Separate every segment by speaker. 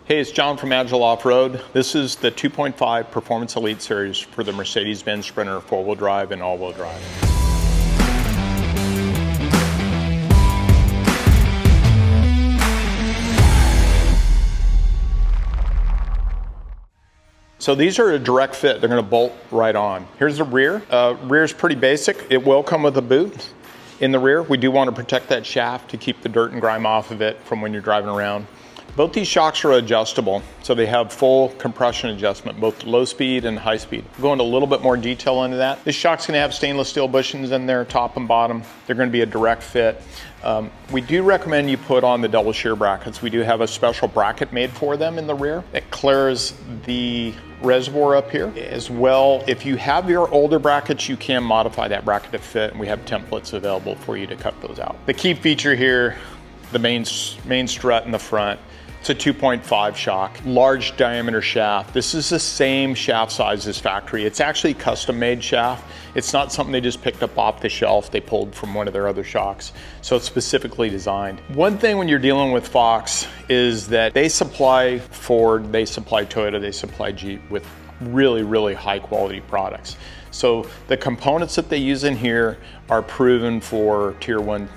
Speaker 1: Hey, it's John from Agile Offroad. This is the 2.5 Performance Elite Series for the Mercedes-Benz Sprinter 4-wheel drive and all-wheel drive. So these are a direct fit. They're going to bolt right on. Here's the rear. Rear is pretty basic. It will come with a boot in the rear. We do want to protect that shaft to keep the dirt and grime off of it from when you're driving around. Both these shocks are adjustable, so they have full compression adjustment, both low speed and high speed. We'll go into a little bit more detail into that. This shock's gonna have stainless steel bushings in there, top and bottom. They're gonna be a direct fit. We do recommend you put on the double shear brackets. We do have a special bracket made for them in the rear. It clears the reservoir up here. As well, if you have your older brackets, you can modify that bracket to fit, and we have templates available for you to cut those out. The key feature here, the main strut in the front. It's a 2.5 shock, large diameter shaft. This is the same shaft size as factory. It's actually custom made shaft. It's not something they just picked up off the shelf. They pulled from one of their other shocks. So it's specifically designed. One thing when you're dealing with Fox is that they supply Ford, they supply Toyota, they supply Jeep with really, really high quality products. So the components that they use in here are proven for tier one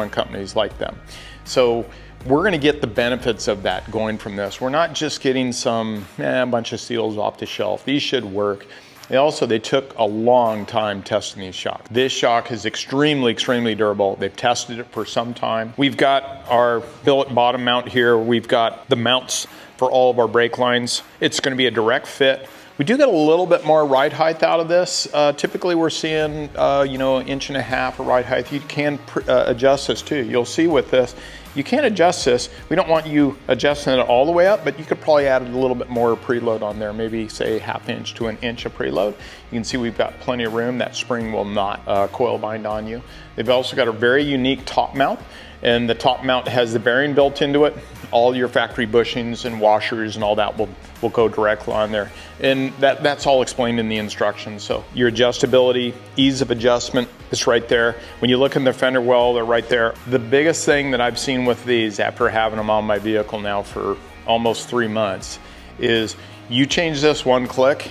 Speaker 1: companies like them. So we're gonna get the benefits of that going from this. We're not just getting a bunch of seals off the shelf. These should work. They took a long time testing these shocks. This shock is extremely durable. They've tested it for some time. We've got our billet bottom mount here. We've got the mounts for all of our brake lines. It's gonna be a direct fit. We do get a little bit more ride height out of this. Typically we're seeing, 1.5 inches of ride height. You can adjust this too. You'll see with this, you can adjust this. We don't want you adjusting it all the way up, but you could probably add a little bit more preload on there, maybe say 1/2 inch to 1 inch of preload. You can see we've got plenty of room. That spring will not coil bind on you. They've also got a very unique top mount, and the top mount has the bearing built into it. All your factory bushings and washers and all that will go directly on there. And that's all explained in the instructions. So your adjustability, ease of adjustment is right there. When you look in the fender well, they're right there. The biggest thing that I've seen with these after having them on my vehicle now for almost 3 months is you change this one click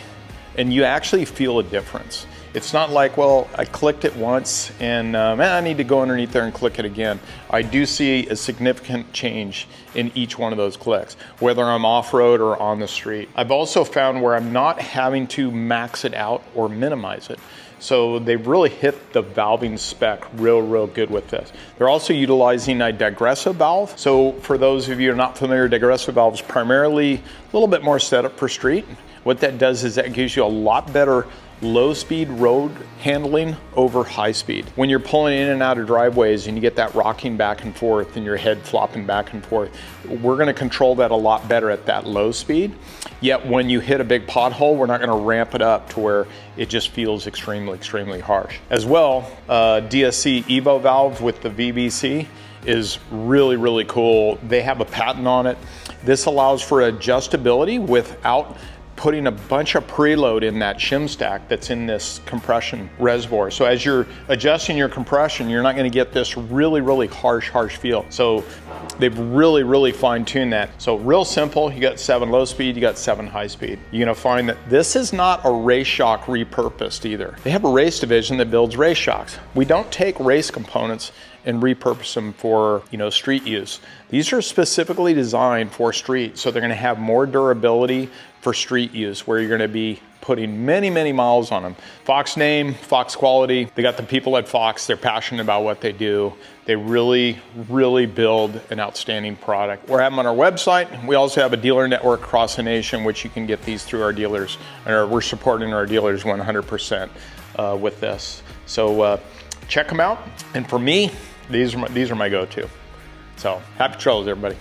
Speaker 1: and you actually feel a difference. It's not like, well, I clicked it once and I need to go underneath there and click it again. I do see a significant change in each one of those clicks, whether I'm off-road or on the street. I've also found where I'm not having to max it out or minimize it. So they've really hit the valving spec real good with this. They're also utilizing a digressive valve. So for those of you who are not familiar, digressive valve is primarily a little bit more set up for street. What that does is that gives you a lot better low speed road handling over high speed. When you're pulling in and out of driveways and you get that rocking back and forth and your head flopping back and forth, we're gonna control that a lot better at that low speed. Yet when you hit a big pothole, we're not gonna ramp it up to where it just feels extremely harsh. As well, DSC EVO valve with the VBC is really cool. They have a patent on it. This allows for adjustability without putting a bunch of preload in that shim stack that's in this compression reservoir. So as you're adjusting your compression, you're not gonna get this really harsh feel. So they've really fine-tuned that. So real simple, you got 7 low speed, you got 7 high speed. You're gonna find that this is not a race shock repurposed either. They have a race division that builds race shocks. We don't take race components and repurpose them for street use. These are specifically designed for street, so they're gonna have more durability for street use, where you're gonna be putting many miles on them. Fox name, Fox quality. They got the people at Fox, they're passionate about what they do. They really build an outstanding product. We're having them on our website. We also have a dealer network across the nation, which you can get these through our dealers. We're supporting our dealers 100% with this. So check them out. And for me, these are my go-to. So happy trails, everybody.